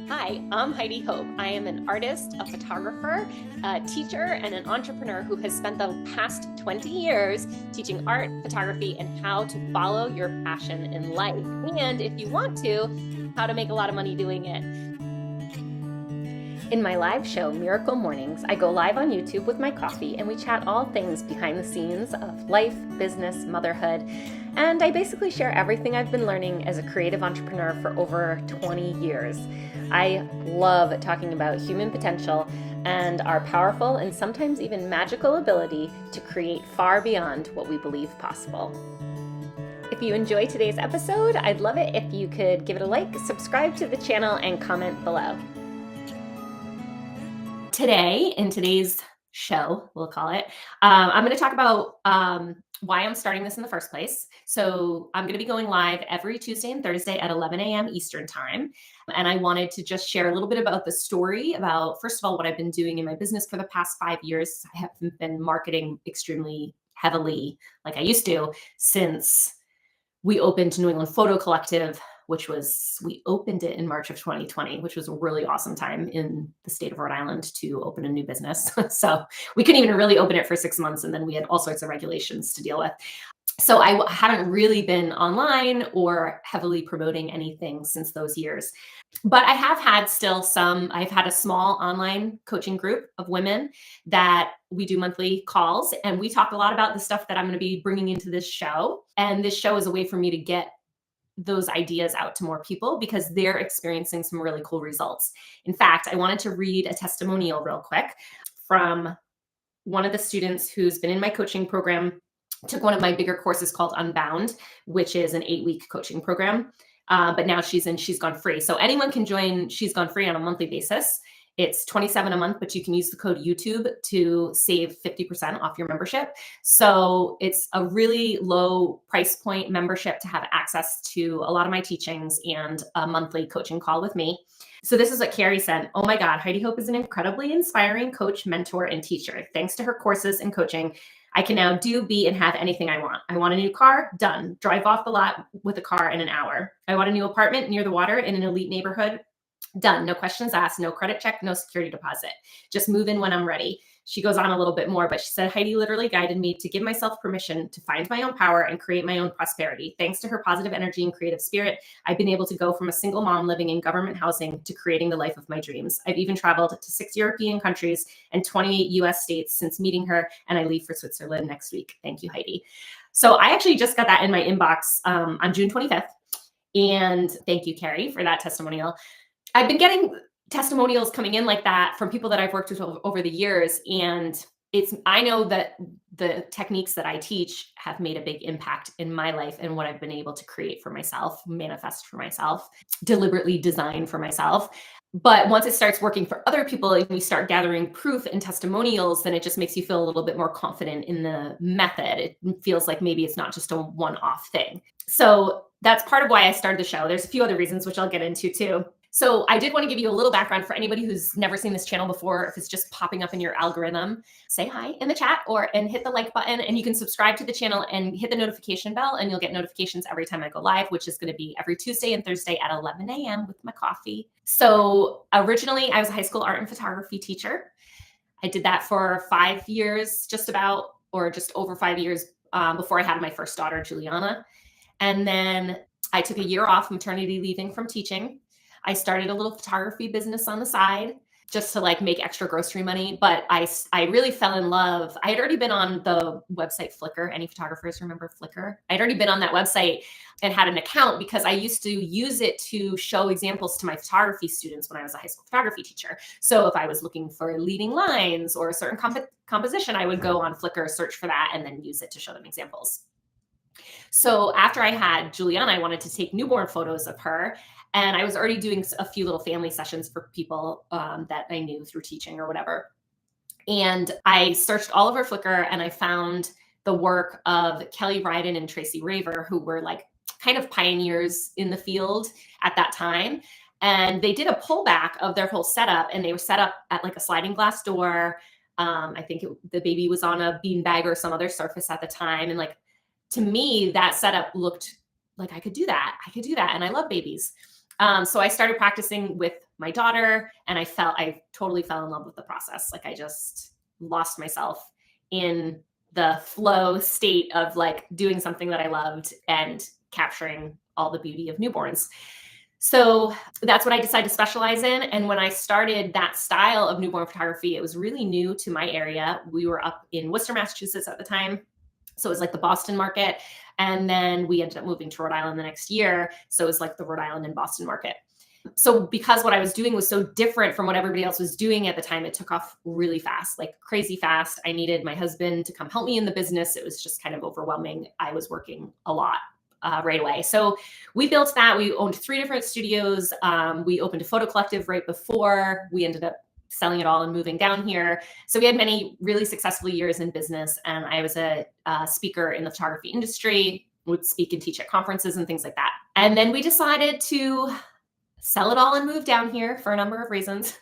Hi, I'm Heidi Hope. I am an artist, a photographer, a teacher, and an entrepreneur who has spent the past 20 years teaching art, photography, and how to follow your passion in life. And if you want to, how to make a lot of money doing it. In my live show, Miracle Mornings, I go live on YouTube with my coffee and we chat all things behind the scenes of life, business, motherhood, and I basically share everything I've been learning as a creative entrepreneur for over 20 years. I love talking about human potential and our powerful and sometimes even magical ability to create far beyond what we believe possible. If you enjoy today's episode, I'd love it if you could give it a like, subscribe to the channel, and comment below. Today, in today's show, we'll call it, I'm going to talk about why I'm starting this in the first place. So I'm going to be going live every Tuesday and Thursday at 11 a.m. Eastern time. And I wanted to just share a little bit about the story about, first of all, what I've been doing in my business for the past 5 years. I haven't been marketing extremely heavily like I used to since we opened New England Photo Collective, we opened it in March of 2020, which was a really awesome time in the state of Rhode Island to open a new business. So we couldn't even really open it for 6 months. And then we had all sorts of regulations to deal with. So I haven't really been online or heavily promoting anything since those years. But I have had I've had a small online coaching group of women that we do monthly calls, and we talk a lot about the stuff that I'm going to be bringing into this show. And this show is a way for me to get those ideas out to more people because they're experiencing some really cool results. In fact, I wanted to read a testimonial real quick from one of the students who's been in my coaching program, took one of my bigger courses called Unbound, which is an 8-week coaching program. But now she's gone free. So anyone can join She's Gone Free on a monthly basis. It's $27 a month, but you can use the code YouTube to save 50% off your membership. So it's a really low price point membership to have access to a lot of my teachings and a monthly coaching call with me. So this is what Carrie said. Oh my God, Heidi Hope is an incredibly inspiring coach, mentor, and teacher. Thanks to her courses and coaching, I can now do, be, and have anything I want. I want a new car? Done. Drive off the lot with a car in an hour. I want a new apartment near the water in an elite neighborhood? Done. No questions asked, no credit check, no security deposit. Just move in when I'm ready. She goes on a little bit more, but she said, Heidi literally guided me to give myself permission to find my own power and create my own prosperity. Thanks to her positive energy and creative spirit, I've been able to go from a single mom living in government housing to creating the life of my dreams. I've even traveled to 6 European countries and 28 US states since meeting her, and I leave for Switzerland next week. Thank you, Heidi. So I actually just got that in my inbox on June 25th. And thank you, Carrie, for that testimonial. I've been getting testimonials coming in like that from people that I've worked with over the years. And I know that the techniques that I teach have made a big impact in my life and what I've been able to create for myself, manifest for myself, deliberately design for myself. But once it starts working for other people and we start gathering proof and testimonials, then it just makes you feel a little bit more confident in the method. It feels like maybe it's not just a one-off thing. So that's part of why I started the show. There's a few other reasons, which I'll get into too. So I did want to give you a little background for anybody who's never seen this channel before. If it's just popping up in your algorithm, say hi in the chat and hit the like button, and you can subscribe to the channel and hit the notification bell, and you'll get notifications every time I go live, which is going to be every Tuesday and Thursday at 11 a.m. with my coffee. So originally I was a high school art and photography teacher. I did that for 5 years, just over 5 years before I had my first daughter, Juliana. And then I took a year off, maternity leaving from teaching. I started a little photography business on the side just to make extra grocery money. But I really fell in love. I had already been on the website Flickr. Any photographers remember Flickr? I'd already been on that website and had an account because I used to use it to show examples to my photography students when I was a high school photography teacher. So if I was looking for leading lines or a certain composition, I would go on Flickr, search for that, and then use it to show them examples. So after I had Juliana, I wanted to take newborn photos of her. And I was already doing a few little family sessions for people that I knew through teaching or whatever. And I searched all of her Flickr and I found the work of Kelly Ryden and Tracy Raver, who were kind of pioneers in the field at that time. And they did a pullback of their whole setup, and they were set up at a sliding glass door. I think the baby was on a beanbag or some other surface at the time. And to me, that setup looked like I could do that. And I love babies. So I started practicing with my daughter, and I totally fell in love with the process. Like I just lost myself in the flow state of like doing something that I loved and capturing all the beauty of newborns. So that's what I decided to specialize in. And when I started that style of newborn photography, it was really new to my area. We were up in Worcester, Massachusetts at the time. So it was like the Boston market. And then we ended up moving to Rhode Island the next year. So it was like the Rhode Island and Boston market. So because what I was doing was so different from what everybody else was doing at the time, it took off really fast, like crazy fast. I needed my husband to come help me in the business. It was just kind of overwhelming. I was working a lot right away. So we built that. We owned 3 different studios. We opened a photo collective right before we ended up selling it all and moving down here. So we had many really successful years in business. And I was a speaker in the photography industry, would speak and teach at conferences and things like that. And then we decided to sell it all and move down here for a number of reasons.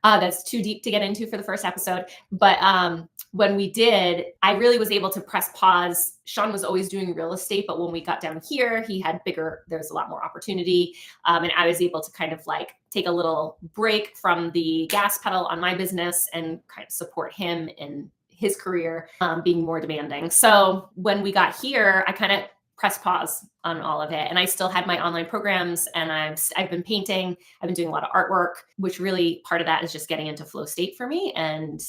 That's too deep to get into for the first episode. But when we did, I really was able to press pause. Sean was always doing real estate, but when we got down here, there's a lot more opportunity. And I was able to kind of like take a little break from the gas pedal on my business and kind of support him in his career being more demanding. So when we got here, I kind of press pause on all of it. And I still had my online programs, and I've been painting. I've been doing a lot of artwork, which really part of that is just getting into flow state for me. And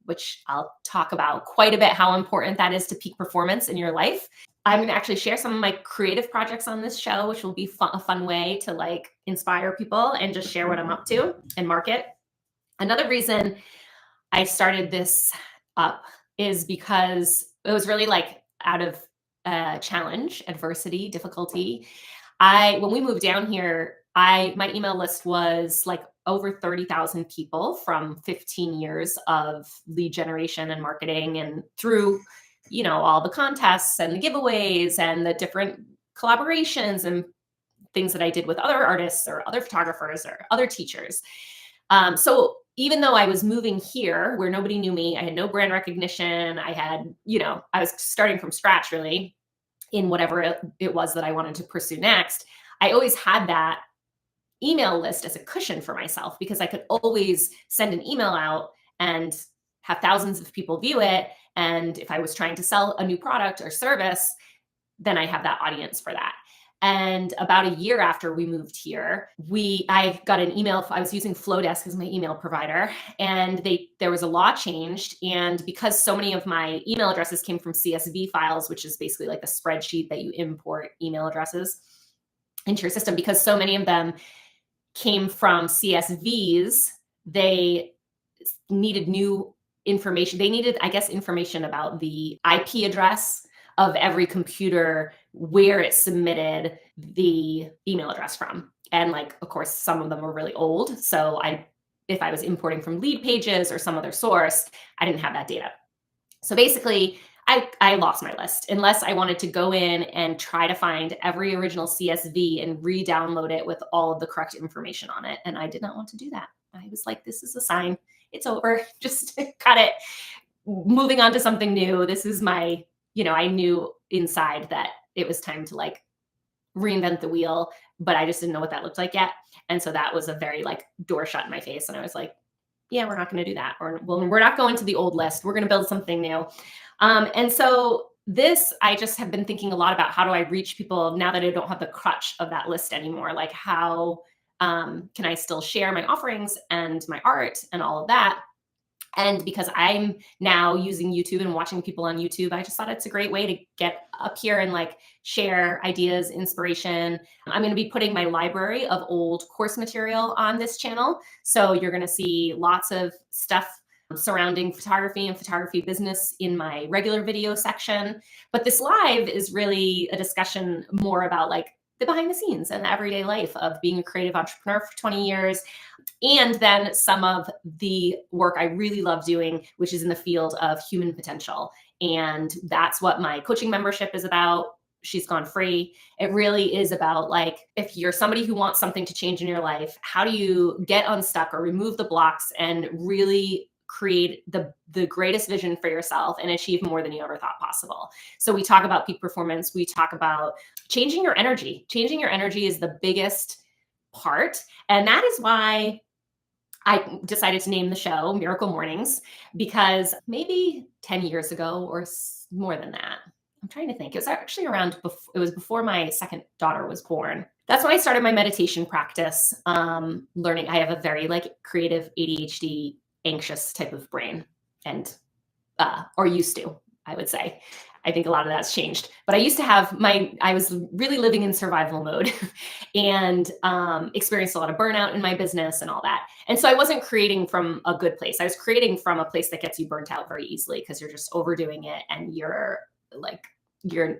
which I'll talk about quite a bit, how important that is to peak performance in your life. I'm going to actually share some of my creative projects on this show, which will be a fun way to like inspire people and just share what I'm up to and market. Another reason I started this up is because it was really like out of challenge, adversity, difficulty. When we moved down here, my email list was like over 30,000 people from 15 years of lead generation and marketing, and through, all the contests and the giveaways and the different collaborations and things that I did with other artists or other photographers or other teachers. So even though I was moving here where nobody knew me, I had no brand recognition. I was starting from scratch really in whatever it was that I wanted to pursue next. I always had that email list as a cushion for myself because I could always send an email out and have thousands of people view it. And if I was trying to sell a new product or service, then I have that audience for that. And about a year after we moved here, I got an email. I was using Flowdesk as my email provider, and there was a law changed. And because so many of my email addresses came from CSV files, which is basically like a spreadsheet that you import email addresses into your system, because so many of them came from CSVs, they needed new information. They needed, I guess, information about the IP address of every computer where it submitted the email address from. And like, of course, some of them were really old. So if I was importing from Lead Pages or some other source, I didn't have that data. So basically, I lost my list unless I wanted to go in and try to find every original CSV and re-download it with all of the correct information on it. And I did not want to do that. I was like, this is a sign. It's over. Just cut it. Moving on to something new. This is my, I knew inside that it was time to like reinvent the wheel, but I just didn't know what that looked like yet. And so that was a very like door shut in my face. And I was like, yeah, we're not going to do that. Or we're not going to the old list. We're going to build something new. And so I just have been thinking a lot about how do I reach people now that I don't have the crutch of that list anymore? Like how can I still share my offerings and my art and all of that? And because I'm now using YouTube and watching people on YouTube, I just thought it's a great way to get up here and like share ideas, inspiration. I'm going to be putting my library of old course material on this channel. So you're going to see lots of stuff surrounding photography and photography business in my regular video section. But this live is really a discussion more about like the behind the scenes and the everyday life of being a creative entrepreneur for 20 years. And then some of the work I really love doing, which is in the field of human potential. And that's what my coaching membership is about. She's Gone Free. It really is about like, if you're somebody who wants something to change in your life, how do you get unstuck or remove the blocks and really create the greatest vision for yourself and achieve more than you ever thought possible. So we talk about peak performance. We talk about changing your energy. Changing your energy is the biggest part. And that is why I decided to name the show Miracle Mornings, because maybe 10 years ago or more than that. I'm trying to think. It was actually around, it was before my second daughter was born. That's when I started my meditation practice. Learning, I have a very like creative ADHD, anxious type of brain, and or used to, I would say. I think a lot of that's changed. But I used to have I was really living in survival mode and experienced a lot of burnout in my business and all that. And so I wasn't creating from a good place. I was creating from a place that gets you burnt out very easily because you're just overdoing it and you're like, you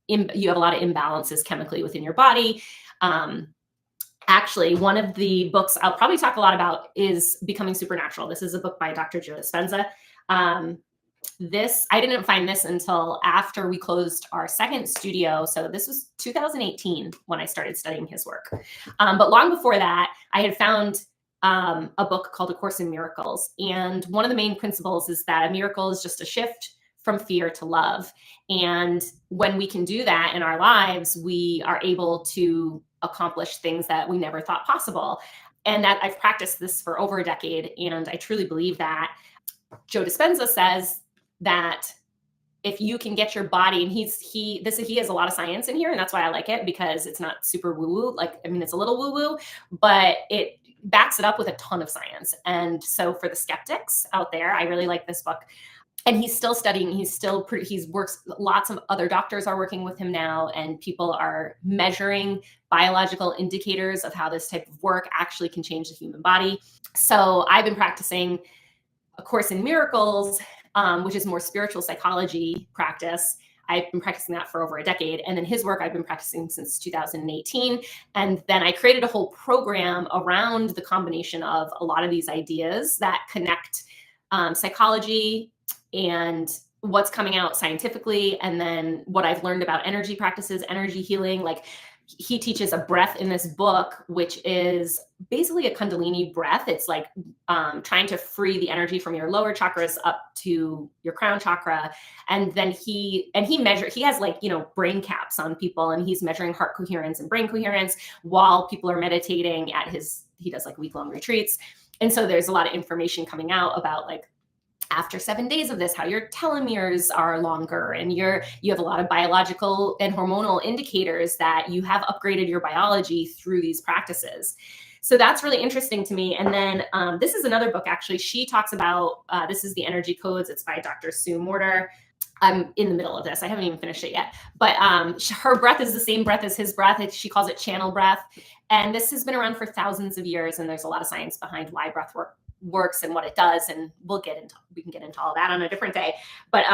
have a lot of imbalances chemically within your body. Actually, one of the books I'll probably talk a lot about is Becoming Supernatural. This is a book by Dr. Joe Dispenza. I didn't find this until after we closed our second studio. So this was 2018 when I started studying his work. But long before that, I had found a book called A Course in Miracles. And one of the main principles is that a miracle is just a shift from fear to love. And when we can do that in our lives, we are able to accomplish things that we never thought possible. And that I've practiced this for over a decade. And I truly believe that. Joe Dispenza says that if you can get your body, and he has a lot of science in here, and that's why I like it, because it's not super woo-woo. Like, I mean, it's a little woo-woo, but it backs it up with a ton of science. And so for the skeptics out there, I really like this book. And he's still studying. He works. Lots of other doctors are working with him now, and people are measuring biological indicators of how this type of work actually can change the human body. So I've been practicing A Course in Miracles, which is more spiritual psychology practice. I've been practicing that for over a decade. And then his work I've been practicing since 2018. And then I created a whole program around the combination of a lot of these ideas that connect psychology and what's coming out scientifically, and then what I've learned about energy practices, energy healing. Like, he teaches a breath in this book, which is basically a Kundalini breath. It's like trying to free the energy from your lower chakras up to your crown chakra. And then he has like, brain caps on people, and he's measuring heart coherence and brain coherence while people are meditating he does like week-long retreats. And so there's a lot of information coming out about like, after 7 days of this, how your telomeres are longer, and you have a lot of biological and hormonal indicators that you have upgraded your biology through these practices. So that's really interesting to me. And then this is another book, actually. She talks about, this is The Energy Codes. It's by Dr. Sue Morter. I'm in the middle of this. I haven't even finished it yet. But her breath is the same breath as his breath. She calls it channel breath. And this has been around for thousands of years. And there's a lot of science behind why breath works and what it does, and we can get into all that on a different day. But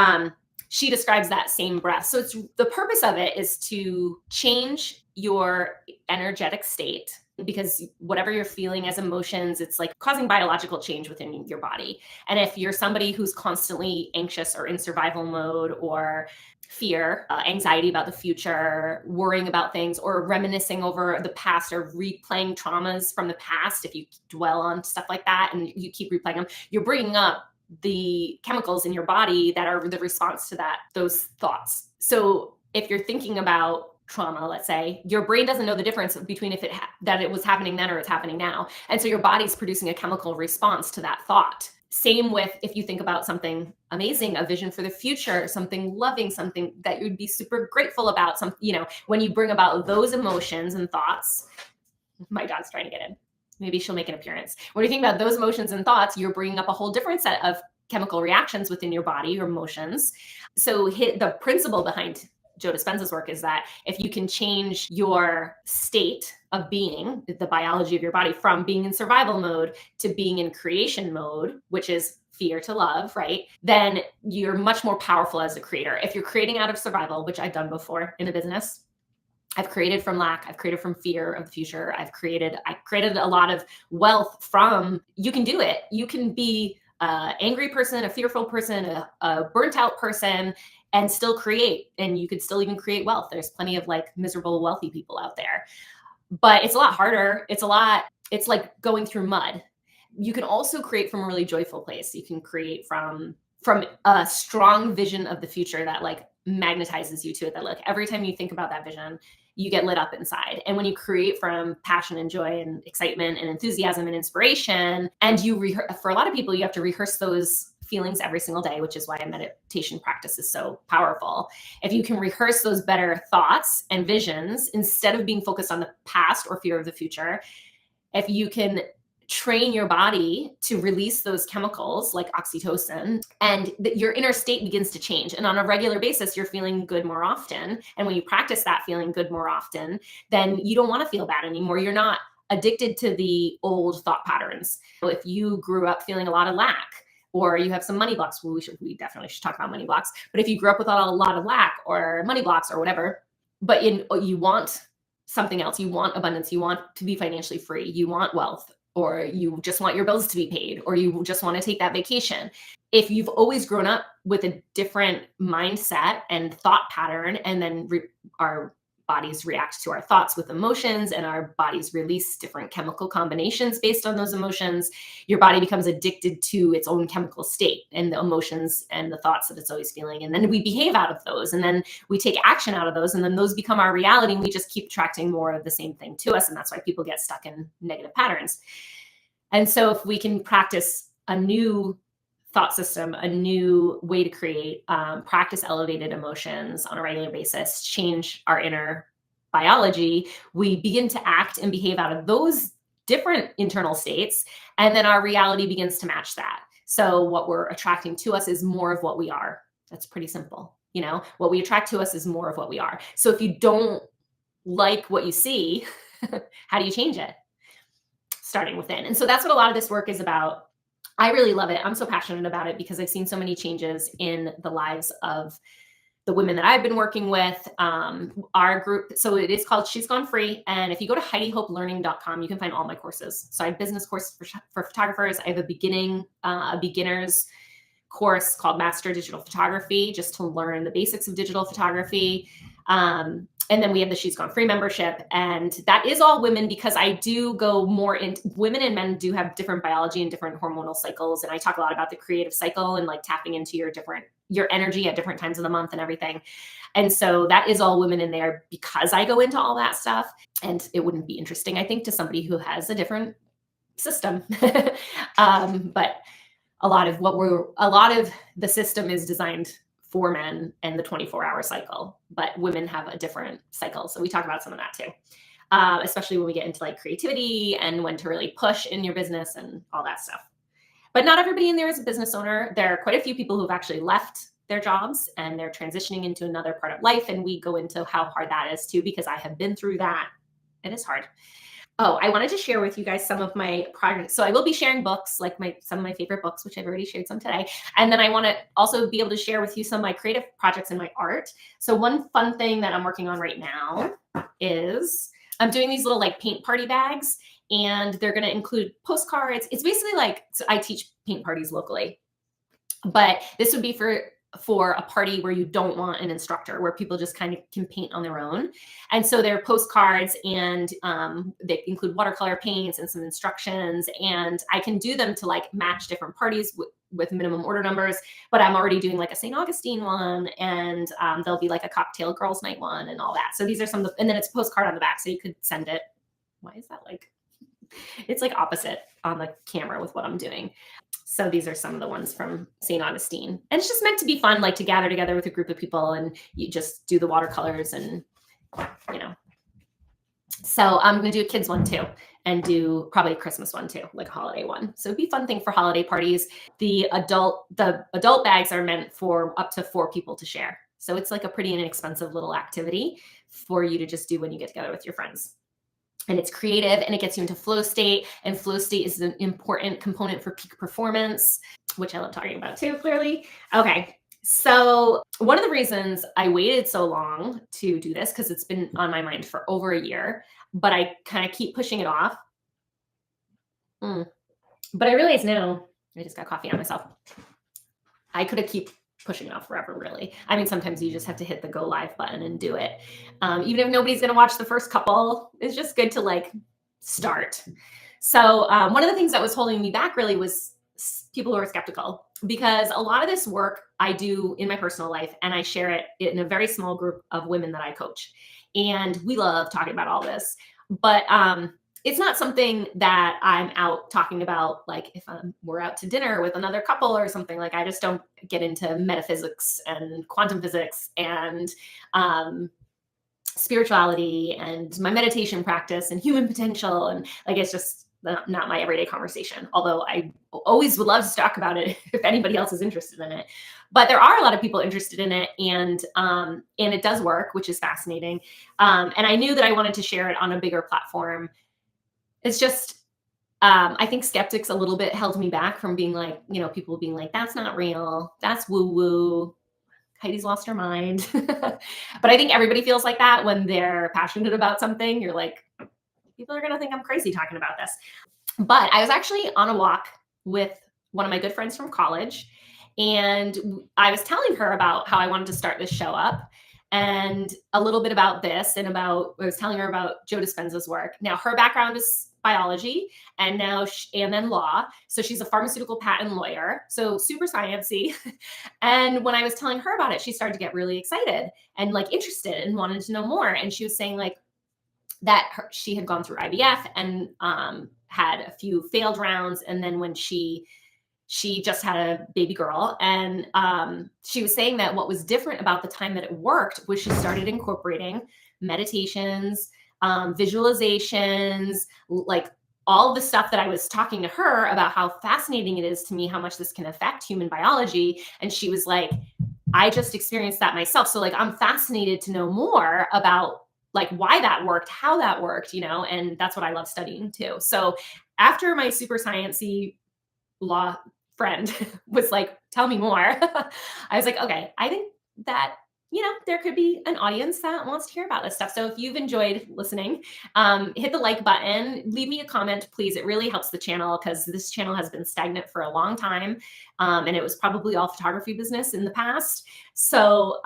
she describes that same breath. So the purpose of it is to change your energetic state, because whatever you're feeling as emotions, it's like causing biological change within your body. And if you're somebody who's constantly anxious or in survival mode, or fear, anxiety about the future, worrying about things, or reminiscing over the past, or replaying traumas from the past, if you dwell on stuff like that and you keep replaying them, you're bringing up the chemicals in your body that are the response to those thoughts. So if you're thinking about trauma, let's say, your brain doesn't know the difference between that it was happening then or it's happening now. And so your body's producing a chemical response to that thought. Same with if you think about something amazing, a vision for the future, something loving, something that you'd be super grateful about, when you bring about those emotions and thoughts. My dog's trying to get in. Maybe she'll make an appearance. When you think about those emotions and thoughts, you're bringing up a whole different set of chemical reactions within your body, your emotions. So the principle behind Joe Dispenza's work is that if you can change your state of being, the biology of your body, from being in survival mode to being in creation mode, which is fear to love, right? Then you're much more powerful as a creator. If you're creating out of survival, which I've done before in a business, I've created from lack. I've created from fear of the future. I created a lot of wealth from, you can do it. You can be an angry person, a fearful person, a burnt out person, and still create. And you could still even create wealth. There's plenty of like miserable, wealthy people out there, but it's a lot harder. It's like going through mud. You can also create from a really joyful place. You can create from a strong vision of the future that like magnetizes you to it, that like every time you think about that vision, you get lit up inside. And when you create from passion and joy and excitement and enthusiasm and inspiration, and for a lot of people, you have to rehearse those feelings every single day, which is why a meditation practice is so powerful. If you can rehearse those better thoughts and visions instead of being focused on the past or fear of the future, if you can train your body to release those chemicals like oxytocin, and your inner state begins to change. And on a regular basis, you're feeling good more often. And when you practice that feeling good more often, then you don't want to feel bad anymore. You're not addicted to the old thought patterns. If you grew up feeling a lot of lack, or you have some money blocks, well, we definitely should talk about money blocks. But if you grew up with a lot of lack or money blocks or whatever, but you want something else, you want abundance, you want to be financially free, you want wealth, or you just want your bills to be paid, or you just want to take that vacation. If you've always grown up with a different mindset and thought pattern, and then our bodies react to our thoughts with emotions, and our bodies release different chemical combinations based on those emotions, your body becomes addicted to its own chemical state and the emotions and the thoughts that it's always feeling. And then we behave out of those, and then we take action out of those, and then those become our reality, and we just keep attracting more of the same thing to us. And that's why people get stuck in negative patterns. And so if we can practice a new thought system, a new way to create, practice elevated emotions on a regular basis, change our inner biology, we begin to act and behave out of those different internal states, and then our reality begins to match that. So what we're attracting to us is more of what we are. That's pretty simple. What we attract to us is more of what we are. So if you don't like what you see, how do you change it? Starting within. And so that's what a lot of this work is about. I really love it. I'm so passionate about it because I've seen so many changes in the lives of the women that I've been working with. Our group, so it is called She's Gone Free. And if you go to HeidiHopeLearning.com, you can find all my courses. So I have business courses for photographers. I have a beginner's course called Master Digital Photography, just to learn the basics of digital photography. And then we have the She's Gone Free membership. And that is all women, because I do go more into women, and men do have different biology and different hormonal cycles. And I talk a lot about the creative cycle and like tapping into your energy at different times of the month and everything. And so that is all women in there, because I go into all that stuff. And it wouldn't be interesting, I think, to somebody who has a different system. But a lot of the system is designed for men and the 24-hour cycle, but women have a different cycle. So we talk about some of that too, especially when we get into like creativity and when to really push in your business and all that stuff. But not everybody in there is a business owner. There are quite a few people who've actually left their jobs and they're transitioning into another part of life. And we go into how hard that is too, because I have been through that. It is hard. Oh, I wanted to share with you guys some of my projects. So I will be sharing books, like some of my favorite books, which I've already shared some today. And then I want to also be able to share with you some of my creative projects and my art. So one fun thing that I'm working on right now is I'm doing these little like paint party bags, and they're going to include postcards. It's basically like, so I teach paint parties locally, but this would be for a party where you don't want an instructor, where people just kind of can paint on their own. And so they're postcards, and they include watercolor paints and some instructions. And I can do them to like match different parties with minimum order numbers, but I'm already doing like a St. Augustine one, and there'll be like a cocktail girls night one and all that. So these are some of the, and then it's a postcard on the back, so you could send it. Why is that like, it's like opposite on the camera with what I'm doing. So these are some of the ones from St. Augustine. And it's just meant to be fun, like to gather together with a group of people and you just do the watercolors and, So I'm going to do a kids one too, and do probably a Christmas one too, like a holiday one. So it'd be a fun thing for holiday parties. The adult bags are meant for up to 4 people to share. So it's like a pretty inexpensive little activity for you to just do when you get together with your friends. And it's creative, and it gets you into flow state. And flow state is an important component for peak performance, which I love talking about too, clearly. Okay. So one of the reasons I waited so long to do this, because it's been on my mind for over a year, but I kind of keep pushing it off. But I realize now, I just got coffee on myself. I could have keep pushing it off forever, really. I mean, sometimes you just have to hit the go live button and do it. Even if nobody's going to watch the first couple, it's just good to like start. So one of the things that was holding me back really was people who are skeptical, because a lot of this work I do in my personal life, and I share it in a very small group of women that I coach. And we love talking about all this. But it's not something that I'm out talking about, like if we're out to dinner with another couple or something. Like I just don't get into metaphysics and quantum physics and spirituality and my meditation practice and human potential. And like, it's just not my everyday conversation. Although I always would love to talk about it if anybody else is interested in it. But there are a lot of people interested in it, and it does work, which is fascinating. And I knew that I wanted to share it on a bigger platform. It's just, I think skeptics a little bit held me back from being like, people being like, that's not real, that's woo woo, Heidi's lost her mind. But I think everybody feels like that when they're passionate about something. You're like, people are going to think I'm crazy talking about this. But I was actually on a walk with one of my good friends from college, and I was telling her about how I wanted to start this show up and a little bit about this, and I was telling her about Joe Dispenza's work. Now, her background is biology and then law. So she's a pharmaceutical patent lawyer. So super sciencey. And when I was telling her about it, she started to get really excited and like interested and wanted to know more. And she was saying like that she had gone through IVF and had a few failed rounds. And then when she just had a baby girl, and she was saying that what was different about the time that it worked was she started incorporating meditations, visualizations, like all the stuff that I was talking to her about, how fascinating it is to me, how much this can affect human biology. And she was like, I just experienced that myself. So like, I'm fascinated to know more about like why that worked, how that worked, and that's what I love studying too. So after my super sciencey law friend was like, tell me more, I was like, okay, I think that, there could be an audience that wants to hear about this stuff. So if you've enjoyed listening, hit the like button, leave me a comment, please. It really helps the channel because this channel has been stagnant for a long time. And it was probably all photography business in the past. So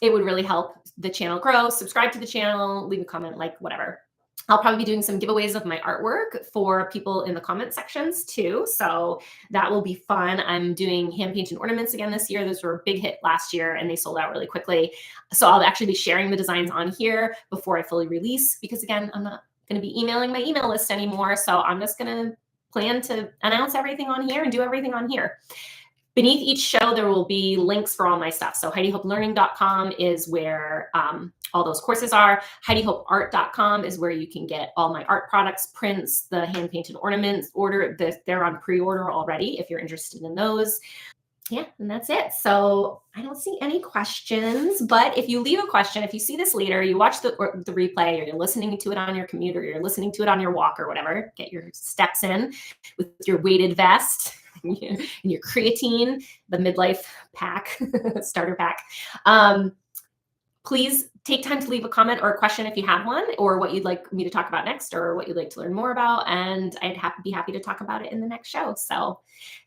it would really help the channel grow. Subscribe to the channel, leave a comment, like whatever. I'll probably be doing some giveaways of my artwork for people in the comment sections too. So that will be fun. I'm doing hand painted ornaments again this year. Those were a big hit last year and they sold out really quickly. So I'll actually be sharing the designs on here before I fully release, because again, I'm not going to be emailing my email list anymore. So I'm just going to plan to announce everything on here and do everything on here. Beneath each show, there will be links for all my stuff. So HeidiHopeLearning.com is where all those courses are. HeidiHopeArt.com is where you can get all my art products, prints, the hand-painted ornaments. They're on pre-order already if you're interested in those. Yeah, and that's it. So I don't see any questions, but if you leave a question, if you see this later, you watch the replay, or you're listening to it on your commute, or you're listening to it on your walk or whatever, get your steps in with your weighted vest and your creatine, the midlife pack, starter pack. Please take time to leave a comment or a question if you have one, or what you'd like me to talk about next, or what you'd like to learn more about. And I'd be happy to talk about it in the next show. So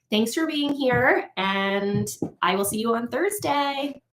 thanks for being here, and I will see you on Thursday.